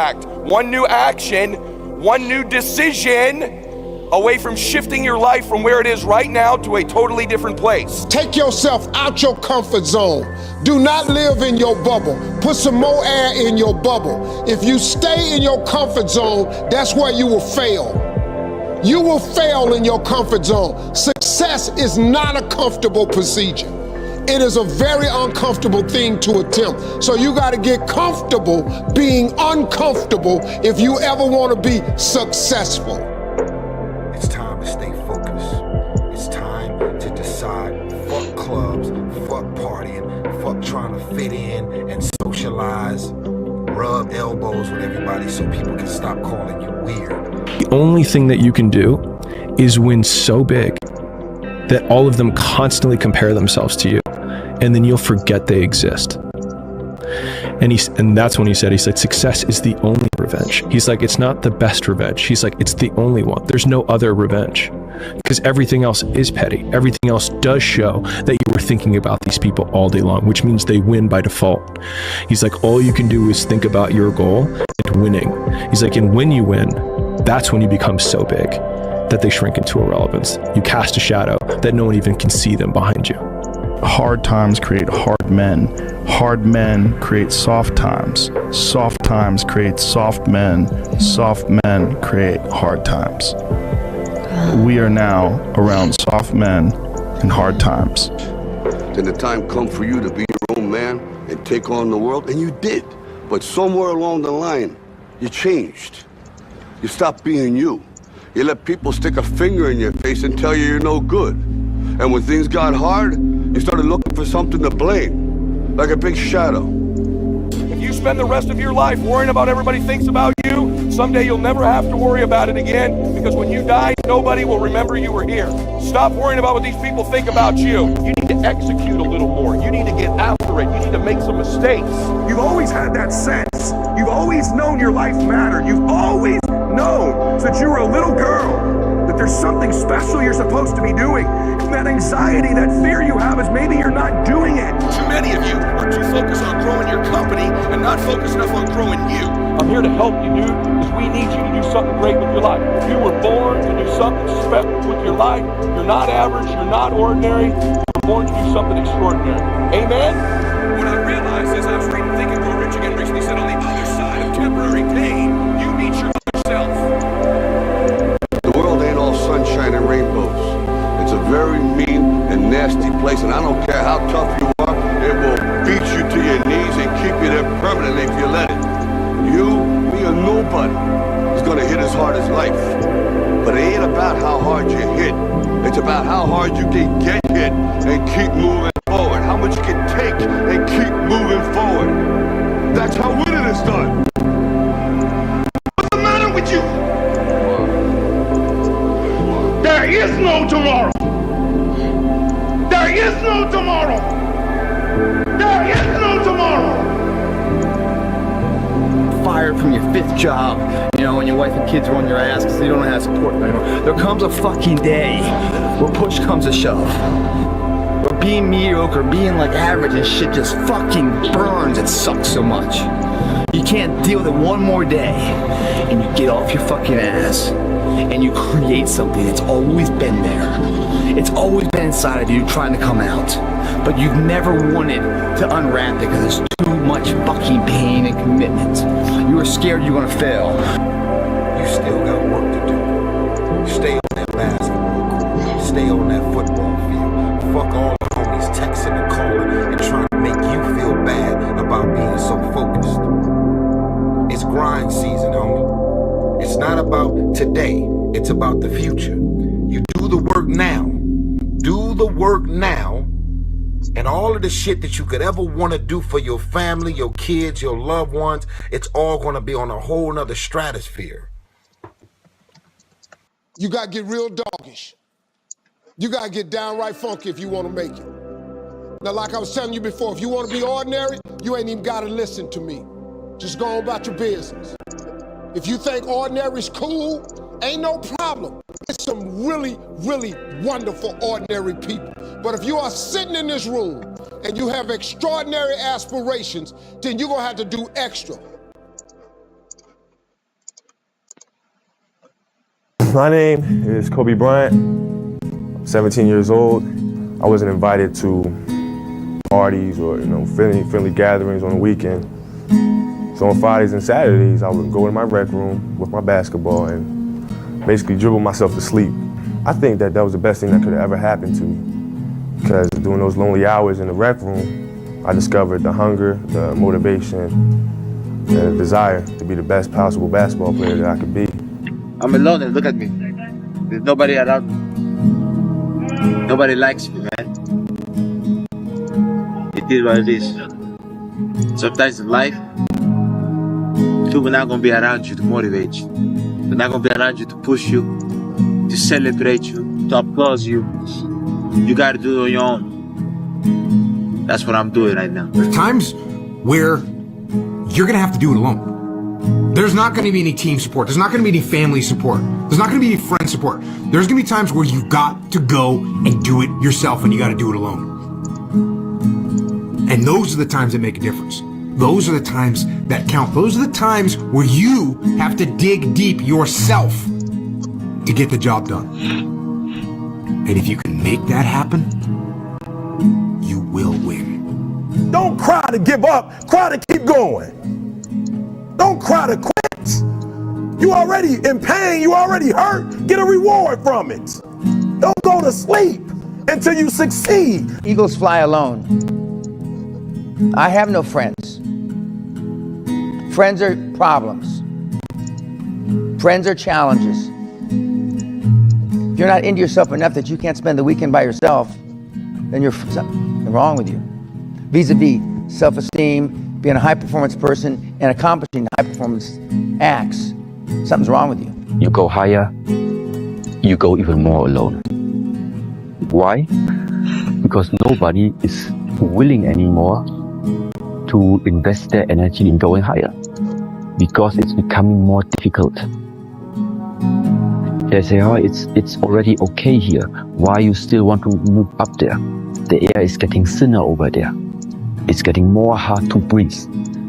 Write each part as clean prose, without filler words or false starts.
act. One new action, one new decision away from shifting your life from where it is right now to a totally different place. Take yourself out your comfort zone. Do not live in your bubble. Put some more air in your bubble. If you stay in your comfort zone, that's where you will fail. You will fail in your comfort zone. Success is not a comfortable procedure. It is a very uncomfortable thing to attempt. So you got to get comfortable being uncomfortable if you ever want to be successful. It's time to stay focused. It's time to decide, fuck clubs, fuck partying, fuck trying to fit in and socialize, rub elbows with everybody so people can stop calling you weird. The only thing that you can do is win so big that all of them constantly compare themselves to you, and then you'll forget they exist. And that's when he said, success is the only revenge. He's like, it's not the best revenge. He's like, it's the only one. There's no other revenge, because everything else is petty. Everything else does show that you were thinking about these people all day long, which means they win by default. He's like, all you can do is think about your goal and winning. He's like, and when you win, that's when you become so big that they shrink into irrelevance. You cast a shadow that no one even can see them behind you. Hard times create hard men. Hard men create soft times. Soft times create soft men. Soft men create hard times. We are now around soft men in hard times. Then the time come for you to be your own man and take on the world, and you did. But somewhere along the line, you changed. You stopped being you. You let people stick a finger in your face and tell you you're no good. And when things got hard, you started looking for something to blame, like a big shadow. If you spend the rest of your life worrying about everybody thinks about you, someday you'll never have to worry about it again, because when you die, nobody will remember you were here. Stop worrying about what these people think about you. You need to execute a little more. You need to get after it. You need to make some mistakes. You've always had that sense. You've always known your life mattered. You've always known since you were a little girl that there's something special you're supposed to be doing. And that anxiety, that fear you have is maybe you're not doing it. Too many of you are too focused on growing your company and not focused enough on growing you. I'm here to help you, dude, because we need you to do something great with your life. You were born to do something special with your life. You're not average, you're not ordinary. You were born to do something extraordinary. Amen? What I realized is I was reading Think and Grow Rich Again recently, said on the other side of temporary pain, you meet your self. The world ain't all sunshine and rainbows. It's a very mean and nasty place, and I don't care how tough you are, it will beat you to your knees and keep you there permanently if you let it. You, me, or nobody is gonna hit as hard as life. But it ain't about how hard you hit. It's about how hard you can get hit and keep moving forward. How much you can take and keep moving forward. That's how winning is done. What's the matter with you? There is no tomorrow. There is no tomorrow. There is no tomorrow. Fired from your 5th job, and your wife and kids are on your ass because they don't know how to support you anymore. There comes a fucking day where push comes to shove. Where being mediocre, being like average and shit just fucking burns. It sucks so much. You can't deal with it one more day. And you get off your fucking ass and you create something that's always been there. It's always been inside of you trying to come out. But you've never wanted to unwrap it because there's too much fucking pain and commitment. You were scared you were gonna fail. You still got work to do. Stay on that basketball court. Stay on that football field. Fuck all the homies texting and calling and trying to make you feel bad about being so focused. It's grind season, homie. It's not about today. It's about the future. You do the work now. Do the work now. And all of the shit that you could ever want to do for your family, your kids, your loved ones, it's all going to be on a whole nother stratosphere. You got to get real doggish. You got to get downright funky if you want to make it. Now, like I was telling you before, if you want to be ordinary, you ain't even got to listen to me. Just go on about your business. If you think ordinary's cool, ain't no problem. It's some really, really wonderful ordinary people. But if you are sitting in this room and you have extraordinary aspirations, then you're gonna have to do extra. My name is Kobe Bryant. I'm 17 years old. I wasn't invited to parties or friendly gatherings on the weekend. So on Fridays and Saturdays, I would go in my rec room with my basketball and basically dribble myself to sleep. I think that was the best thing that could have ever happened to me, because during those lonely hours in the rec room, I discovered the hunger, the motivation, and the desire to be the best possible basketball player that I could be. I'm alone and look at me. There's nobody around me. Nobody likes me, man. It is what it is. Sometimes in life, people are not going to be around you to motivate you. They're not going to be around you to push you, to celebrate you, to applaud you. You got to do it on your own. That's what I'm doing right now. There's times where you're going to have to do it alone. There's not going to be any team support. There's not going to be any family support. There's not going to be any friend support. There's going to be times where you've got to go and do it yourself, and you got to do it alone. And those are the times that make a difference. Those are the times that count. Those are the times where you have to dig deep yourself to get the job done. And if you can make that happen, you will win. Don't cry to give up, cry to keep going. Don't cry to quit. You already in pain, you already hurt. Get a reward from it. Don't go to sleep until you succeed. Eagles fly alone. I have no friends. Friends are problems. Friends are challenges. If you're not into yourself enough that you can't spend the weekend by yourself, then you're something wrong with you. Vis-a-vis self-esteem, being a high-performance person and accomplishing high-performance acts, something's wrong with you. You go higher, you go even more alone. Why? Because nobody is willing anymore to invest their energy in going higher, because it's becoming more difficult. They say, oh, it's already okay here. Why you still want to move up there? The air is getting thinner over there. It's getting more hard to breathe.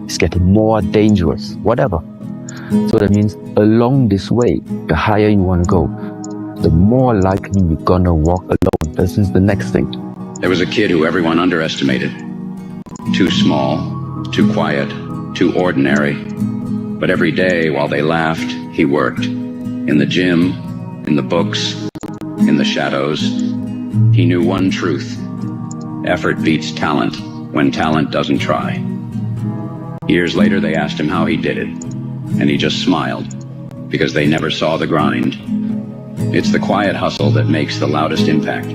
It's getting more dangerous, whatever. So that means along this way, the higher you want to go, the more likely you're gonna walk alone. This is the next thing. There was a kid who everyone underestimated. Too small, too quiet, too ordinary. But every day while they laughed, he worked. In the gym, in the books, in the shadows. He knew one truth. Effort beats talent when talent doesn't try. Years later, they asked him how he did it. And he just smiled, because they never saw the grind. It's the quiet hustle that makes the loudest impact.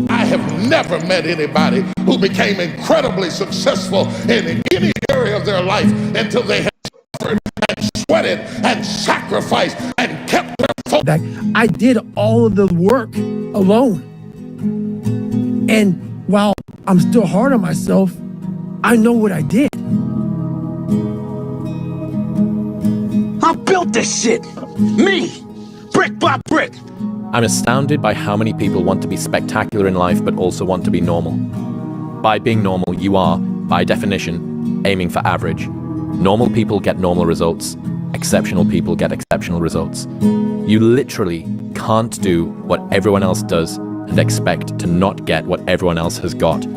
I have never met anybody who became incredibly successful in any area of their life until they had suffered and sweated and sacrificed and kept their focus. I did all of the work alone. And while I'm still hard on myself, I know what I did. I built this shit. Me. Brick by brick. I'm astounded by how many people want to be spectacular in life but also want to be normal. By being normal, you are, by definition, aiming for average. Normal people get normal results. Exceptional people get exceptional results. You literally can't do what everyone else does and expect to not get what everyone else has got.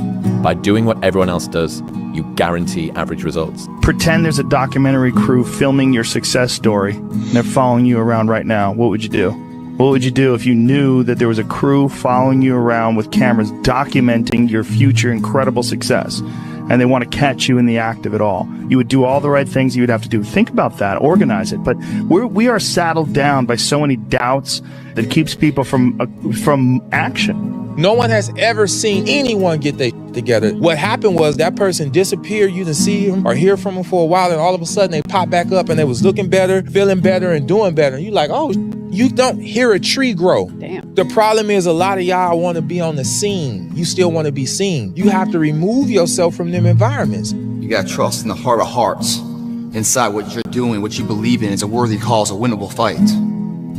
By doing what everyone else does, you guarantee average results. Pretend there's a documentary crew filming your success story, and they're following you around right now. What would you do? What would you do if you knew that there was a crew following you around with cameras documenting your future incredible success, and they want to catch you in the act of it all? You would do all the right things you would have to do. Think about that, organize it. But we are saddled down by so many doubts that keeps people from action. No one has ever seen anyone get their together. What happened was that person disappeared. You didn't see him or hear from him for a while, and all of a sudden they pop back up and they was looking better, feeling better, and doing better. And you're like, oh, you don't hear a tree grow. Damn. The problem is a lot of y'all want to be on the scene. You still want to be seen. You have to remove yourself from them environments. You got to trust in the heart of hearts. Inside what you're doing, what you believe in is a worthy cause, a winnable fight.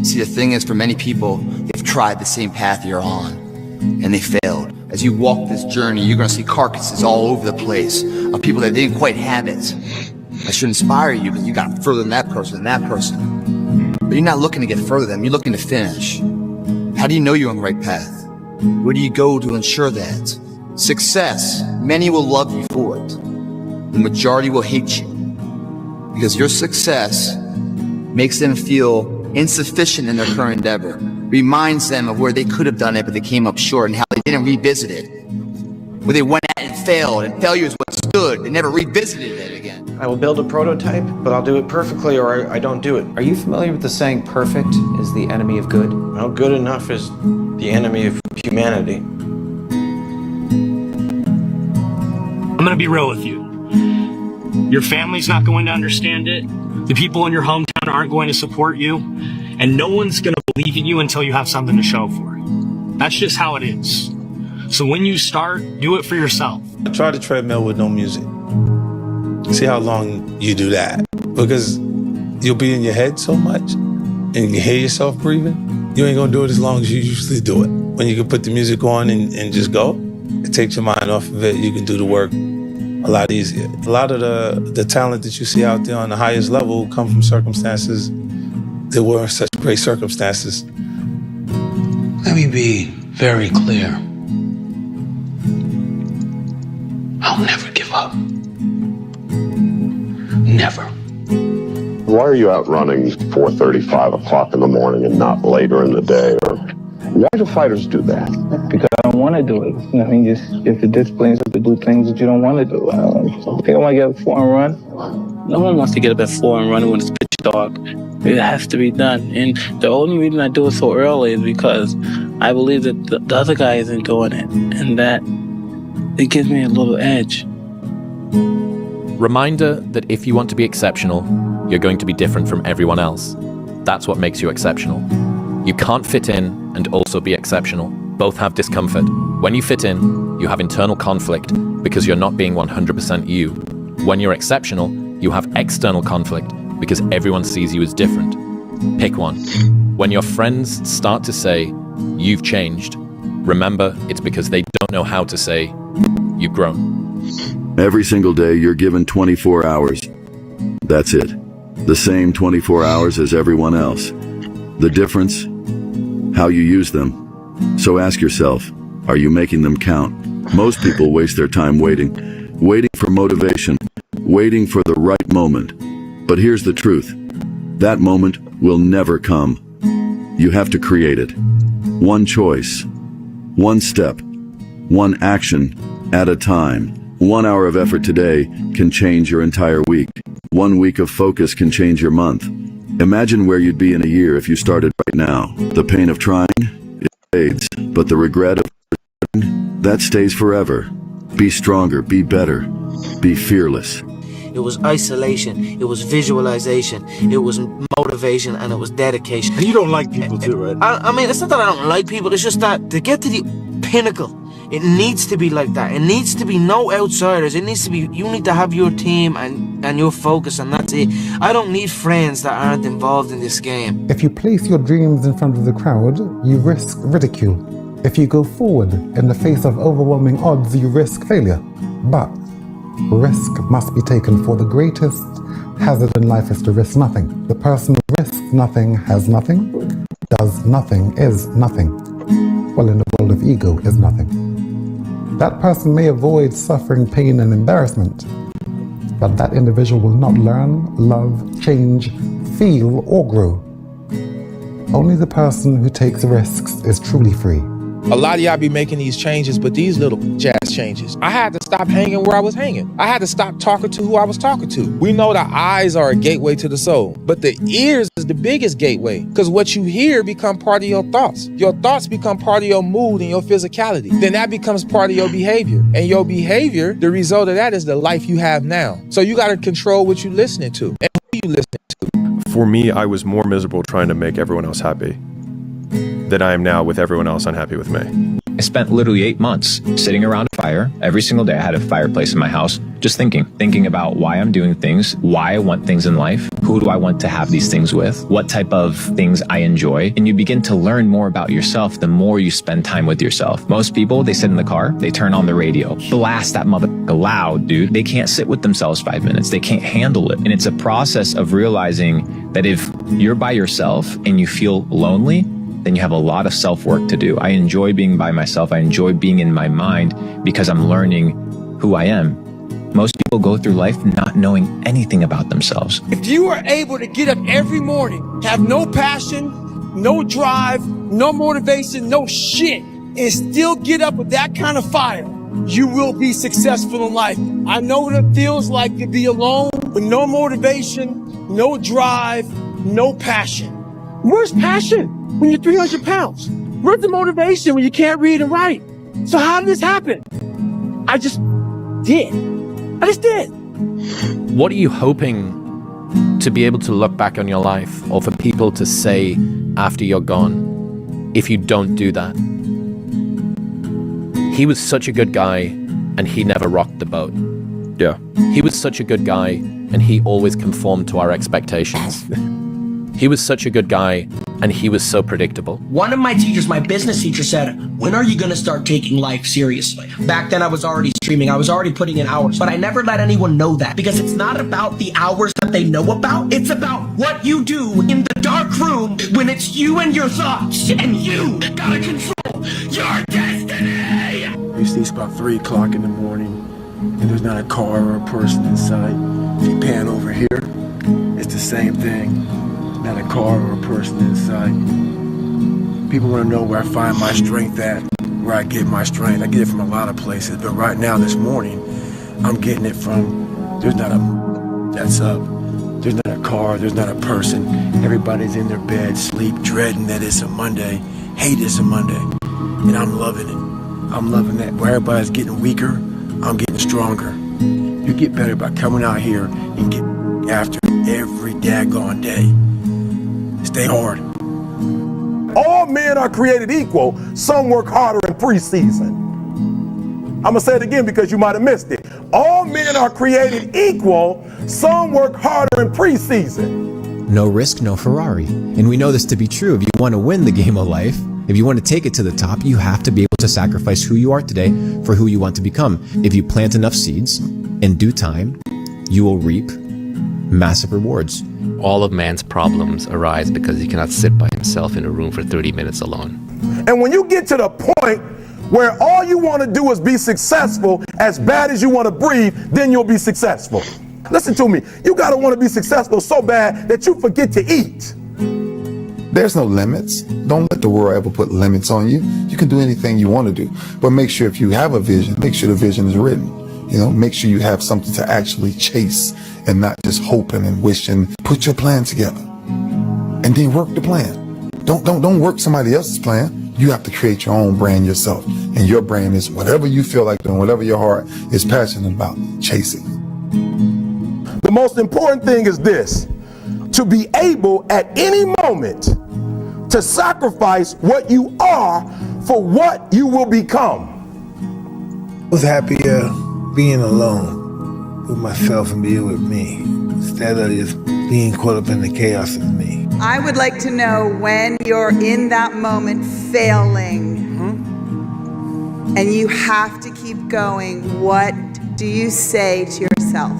See, the thing is, for many people, they've tried the same path you're on, and they failed. As you walk this journey, you're going to see carcasses all over the place of people that didn't quite have it. That should inspire you, because you got further than that person and that person. But you're not looking to get further than them, you're looking to finish. How do you know you're on the right path? Where do you go to ensure that? Success, many will love you for it. The majority will hate you. Because your success makes them feel insufficient in their current endeavor. Reminds them of where they could have done it, but they came up short, and how they didn't revisit it. Where they went at it and failed, and failure is what stood. They never revisited it again. I will build a prototype, but I'll do it perfectly or I don't do it. Are you familiar with the saying, perfect is the enemy of good? Well, good enough is the enemy of humanity. I'm gonna be real with you. Your family's not going to understand it. The people in your hometown aren't going to support you. And no one's gonna believe in you until you have something to show for it. That's just how it is. So when you start, do it for yourself. Try the treadmill with no music. See how long you do that. Because you'll be in your head so much and you hear yourself breathing. You ain't gonna do it as long as you usually do it. When you can put the music on and just go, it takes your mind off of it. You can do the work a lot easier. A lot of the talent that you see out there on the highest level come from circumstances that weren't such great circumstances. Let me be very clear. I'll never give up. Never. Why are you out running 4:30, 5 o'clock in the morning and not later in the day? Or why do fighters do that? Because I don't want to do it. I mean, if the discipline is to do things that you don't want to do. I think I want to get up 4 and run. No one wants to get up at 4 and run when it's pitch dark. It has to be done. And the only reason I do it so early is because I believe that the other guy isn't doing it. And that it gives me a little edge. Reminder that if you want to be exceptional, you're going to be different from everyone else. That's what makes you exceptional. You can't fit in and also be exceptional. Both have discomfort. When you fit in, you have internal conflict because you're not being 100% you. When you're exceptional, you have external conflict because everyone sees you as different. Pick one. When your friends start to say, "You've changed," remember it's because they don't know how to say, "You've grown." Every single day, you're given 24 hours. That's it. The same 24 hours as everyone else. The difference? How you use them. So ask yourself, are you making them count? Most people waste their time waiting for motivation, waiting for the right moment. But here's the truth. That moment will never come. You have to create it. One choice, one step, one action at a time. 1 hour of effort today can change your entire week. 1 week of focus can change your month. Imagine where you'd be in a year if you started right now. The pain of trying, it fades, but the regret of that stays forever. Be stronger, be better, be fearless. It was isolation, it was visualization, it was motivation, and it was dedication. And you don't like people too, right? I mean, it's not that I don't like people, it's just that to get to the pinnacle, it needs to be like that. It needs to be no outsiders. It needs to be, you need to have your team and your focus, and that's it. I don't need friends that aren't involved in this game. If you place your dreams in front of the crowd, you risk ridicule. If you go forward in the face of overwhelming odds, you risk failure. But risk must be taken, for the greatest hazard in life is to risk nothing. The person who risks nothing has nothing, does nothing is nothing. Well, in the world of ego is nothing. That person may avoid suffering, pain, and embarrassment, but that individual will not learn, love, change, feel, or grow. Only the person who takes risks is truly free. A lot of y'all be making these changes, but these little jazz changes. I had to stop hanging where I was hanging. I had to stop talking to who I was talking to. We know the eyes are a gateway to the soul, but the ears is the biggest gateway, because what you hear become part of your thoughts. Your thoughts become part of your mood and your physicality. Then that becomes part of your behavior. And your behavior, the result of that is the life you have now. So you got to control what you're listening to and who you listening to. For me, I was more miserable trying to make everyone else happy than I am now with everyone else unhappy with me. I spent literally 8 months sitting around a fire. Every single day I had a fireplace in my house, just thinking about why I'm doing things, why I want things in life, who do I want to have these things with, what type of things I enjoy. And you begin to learn more about yourself the more you spend time with yourself. Most people, they sit in the car, they turn on the radio, blast that mother loud, dude. They can't sit with themselves 5 minutes. They can't handle it. And it's a process of realizing that if you're by yourself and you feel lonely, then you have a lot of self-work to do. I enjoy being by myself. I enjoy being in my mind because I'm learning who I am. Most people go through life not knowing anything about themselves. If you are able to get up every morning, have no passion, no drive, no motivation, no shit, and still get up with that kind of fire, you will be successful in life. I know what it feels like to be alone with no motivation, no drive, no passion. Where's passion when you're 300 pounds? Where's the motivation when you can't read and write? So how did this happen? I just did. What are you hoping to be able to look back on your life, or for people to say after you're gone, if you don't do that? He was such a good guy, and he never rocked the boat. Yeah. He was such a good guy, and he always conformed to our expectations. He was such a good guy, and he was so predictable. One of my teachers, my business teacher, said, when are you going to start taking life seriously? Back then I was already streaming, I was already putting in hours, but I never let anyone know that, because it's not about the hours that they know about, it's about what you do in the dark room when it's you and your thoughts, and you gotta control your destiny! We see it's about 3 o'clock in the morning, and there's not a car or a person in sight. If you pan over here, it's the same thing. Not a car or a person in sight. People want to know where I find my strength at, where I get my strength. I get it from a lot of places, but right now, this morning, I'm getting it from, there's not a that's up. There's not a car, there's not a person. Everybody's in their bed, sleep, dreading that it's a Monday, hate it's a Monday, and I'm loving it. I'm loving that. Where everybody's getting weaker, I'm getting stronger. You get better by coming out here and get after every daggone day. Stay hard. All men are created equal. Some work harder in preseason. I'm gonna say it again because you might have missed it. All men are created equal. Some work harder in preseason. No risk, no Ferrari. And we know this to be true. If you want to win the game of life, if you want to take it to the top, you have to be able to sacrifice who you are today for who you want to become. If you plant enough seeds, in due time, you will reap massive rewards. All of man's problems arise because he cannot sit by himself in a room for 30 minutes alone. And when you get to the point where all you want to do is be successful, as bad as you want to breathe, then you'll be successful. Listen to me. You got to want to be successful so bad that you forget to eat. There's no limits. Don't let the world ever put limits on you. You can do anything you want to do. But make sure if you have a vision, make sure the vision is written. You know, make sure you have something to actually chase and not just hoping and wishing. Put your plan together and then work the plan. Don't work somebody else's plan. You have to create your own brand yourself. And your brand is whatever you feel like doing, whatever your heart is passionate about, chasing. The most important thing is this: to be able at any moment to sacrifice what you are for what you will become. I was happier being alone with myself and being with me, instead of just being caught up in the chaos of me. I would like to know, when you're in that moment failing, and you have to keep going, what do you say to yourself?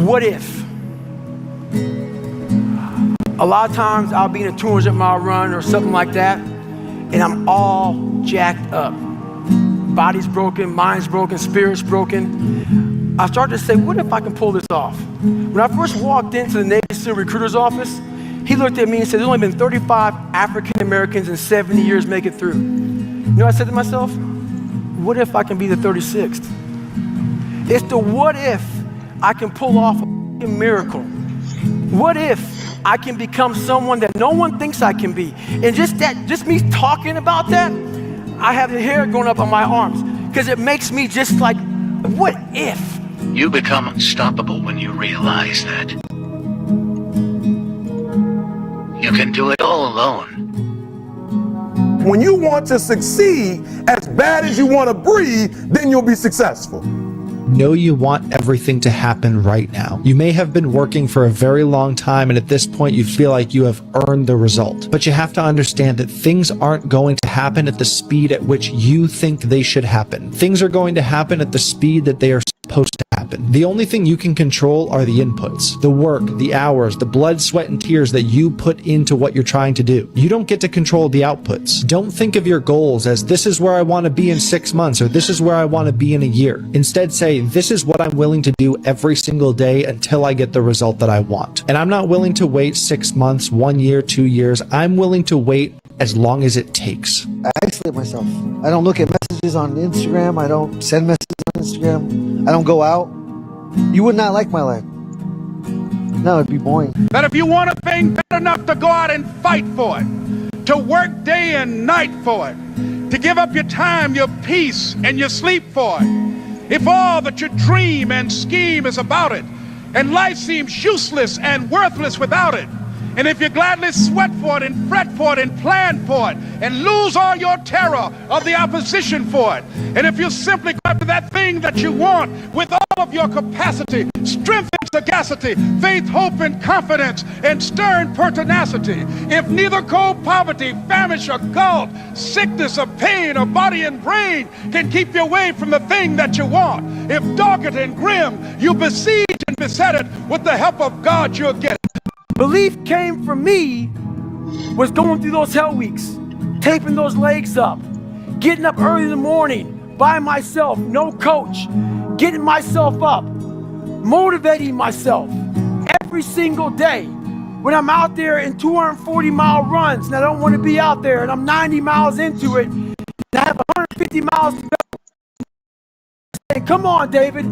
What if? A lot of times I'll be in a 200-mile run or something like that, and I'm all jacked up. Body's broken, mind's broken, spirit's broken. I started to say, what if I can pull this off? When I first walked into the Navy SEAL recruiter's office, he looked at me and said, there's only been 35 African Americans in 70 years make it through. You know what I said to myself? What if I can be the 36th? It's the what if I can pull off a miracle. What if I can become someone that no one thinks I can be? And just me talking about that, I have the hair going up on my arms because it makes me just like, what if? You become unstoppable when you realize that you can do it all alone. When you want to succeed as bad as you want to breathe, then you'll be successful. Know you want everything to happen right now. You may have been working for a very long time, and at this point you feel like you have earned the result. But you have to understand that things aren't going to happen at the speed at which you think they should happen. Things are going to happen at the speed that they are supposed to happen. The only thing you can control are the inputs, the work, the hours, the blood, sweat, and tears that you put into what you're trying to do. You don't get to control the outputs. Don't think of your goals as this is where I want to be in 6 months or this is where I want to be in a year. Instead, say this is what I'm willing to do every single day until I get the result that I want. And I'm not willing to wait 6 months, 1 year, 2 years. I'm willing to wait as long as it takes. I isolate myself. I don't look at messages on Instagram. I don't send messages on Instagram. I don't go out. You would not like my life. No, it'd be boring. That if you want a thing bad enough to go out and fight for it, to work day and night for it, to give up your time, your peace, and your sleep for it, if all that you dream and scheme is about it, and life seems useless and worthless without it, and if you gladly sweat for it and fret for it and plan for it and lose all your terror of the opposition for it, and if you simply go after that thing that you want with all of your capacity, strength and sagacity, faith, hope and confidence, and stern pertinacity, if neither cold poverty, famish or gulf, sickness or pain or body and brain can keep you away from the thing that you want, if dogged and grim you besiege and beset it, with the help of God you'll get it. Belief came from me was going through those hell weeks, taping those legs up, getting up early in the morning by myself, no coach, getting myself up, motivating myself every single day. When I'm out there in 240-mile runs and I don't want to be out there and I'm 90 miles into it and I have 150 miles to go. And come on, David,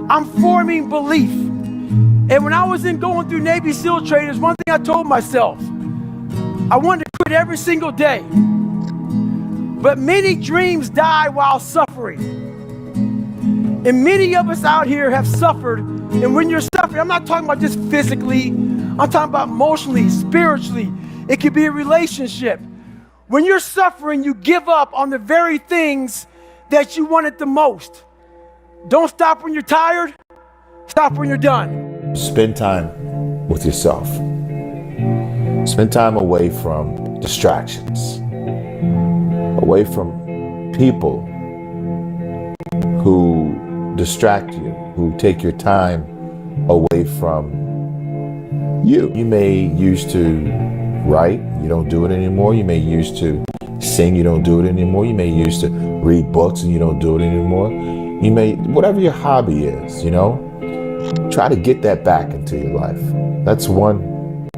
I'm forming belief. And when I was going through Navy SEAL training, there's one thing I told myself. I wanted to quit every single day. But many dreams die while suffering. And many of us out here have suffered. And when you're suffering, I'm not talking about just physically. I'm talking about emotionally, spiritually. It could be a relationship. When you're suffering, you give up on the very things that you wanted the most. Don't stop when you're tired. Stop when you're done. Spend time with yourself. Spend time away from distractions, away from people who distract you, who take your time away from you. You may used to write, you don't do it anymore. You may used to sing, you don't do it anymore. You may used to read books and you don't do it anymore. You may, whatever your hobby is, try to get that back into your life. That's one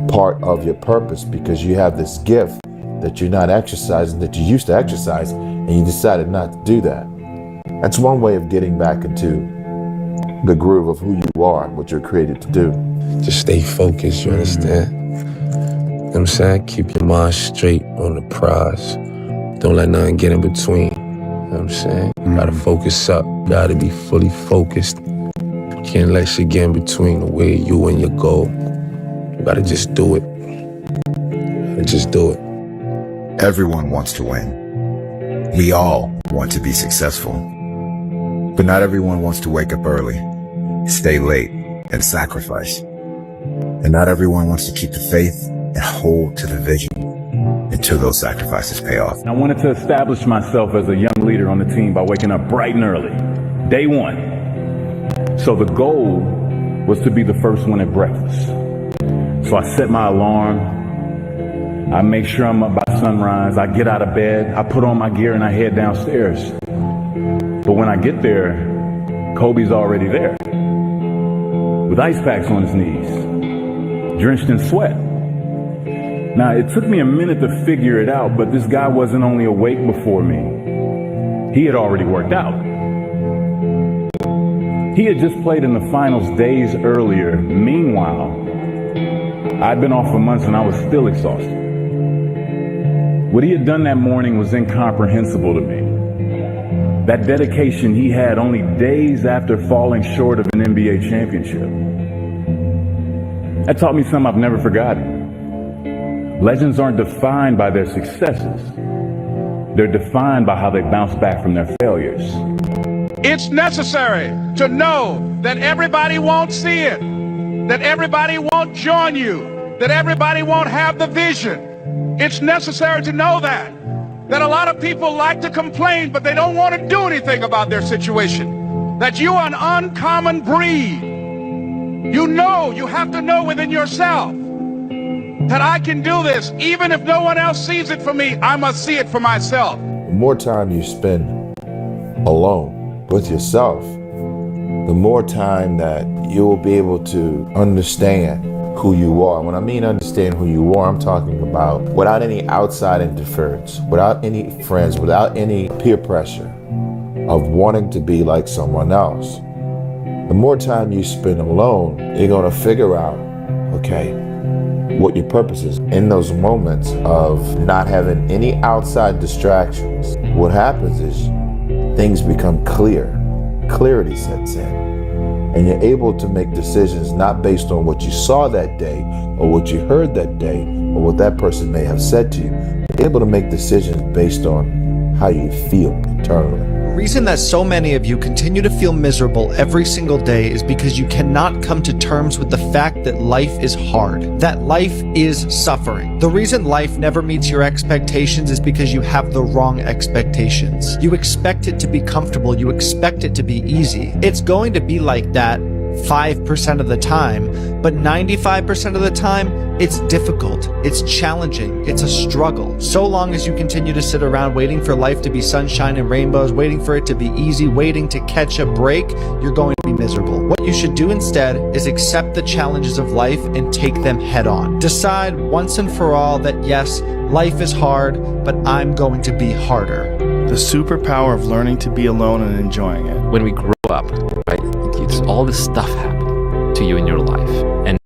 part of your purpose, because you have this gift that you're not exercising, that you used to exercise, and you decided not to do that. That's one way of getting back into the groove of who you are, what you're created to do. Just stay focused, you understand? You know what I'm saying? Keep your mind straight on the prize. Don't let nothing get in between. You know what I'm saying? You gotta focus up. You gotta be fully focused. You can't let shit get in between the way you and your goal. You gotta just do it. You gotta just do it. Everyone wants to win. We all want to be successful. But not everyone wants to wake up early, stay late, and sacrifice. And not everyone wants to keep the faith and hold to the vision until those sacrifices pay off. I wanted to establish myself as a young leader on the team by waking up bright and early, day one. So the goal was to be the first one at breakfast. So I set my alarm. I make sure I'm up by sunrise. I get out of bed. I put on my gear and I head downstairs. But when I get there, Kobe's already there with ice packs on his knees, drenched in sweat. Now, it took me a minute to figure it out, but this guy wasn't only awake before me. He had already worked out. He had just played in the finals days earlier. Meanwhile, I'd been off for months and I was still exhausted. What he had done that morning was incomprehensible to me. That dedication he had only days after falling short of an NBA championship. That taught me something I've never forgotten. Legends aren't defined by their successes. They're defined by how they bounce back from their failures. It's necessary to know that everybody won't see it, that everybody won't join you, that everybody won't have the vision. It's necessary to know that a lot of people like to complain, but they don't want to do anything about their situation. that you are an uncommon breed. You have to know within yourself that I can do this. Even if no one else sees it for me, I must see it for myself. The more time you spend alone with yourself, the more time that you will be able to understand who you are. When I mean understand who you are, I'm talking about without any outside interference, without any friends, without any peer pressure of wanting to be like someone else. The more time you spend alone, you're going to figure out, okay, what your purpose is. In those moments of not having any outside distractions, what happens is things become clear. Clarity sets in. And you're able to make decisions not based on what you saw that day or what you heard that day or what that person may have said to you. You're able to make decisions based on how you feel internally. The reason that so many of you continue to feel miserable every single day is because you cannot come to terms with the fact that life is hard, that life is suffering. The reason life never meets your expectations is because you have the wrong expectations. You expect it to be comfortable, you expect it to be easy. It's going to be like that 5% of the time, but 95% of the time, it's difficult, it's challenging, it's a struggle. So long as you continue to sit around waiting for life to be sunshine and rainbows, waiting for it to be easy, waiting to catch a break, you're going to be miserable. What you should do instead is accept the challenges of life and take them head on. Decide once and for all that yes, life is hard, but I'm going to be harder. The superpower of learning to be alone and enjoying it. When we grow up, right, it's all this stuff happen to you in your life. And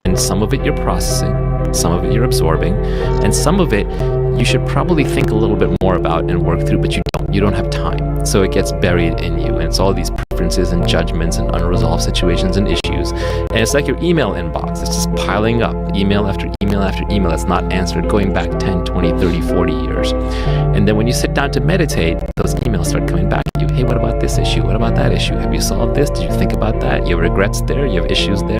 And some of it you're processing, some of it you're absorbing, and some of it you should probably think a little bit more about and work through, but you don't have time. So it gets buried in you, and it's all these preferences and judgments and unresolved situations and issues. And it's like your email inbox. It's just piling up, email after email after email that's not answered, going back 10, 20, 30, 40 years. And then when you sit down to meditate, those emails start coming back at you. Hey, what about this issue? What about that issue? Have you solved this? Did you think about that? You have regrets there? You have issues there?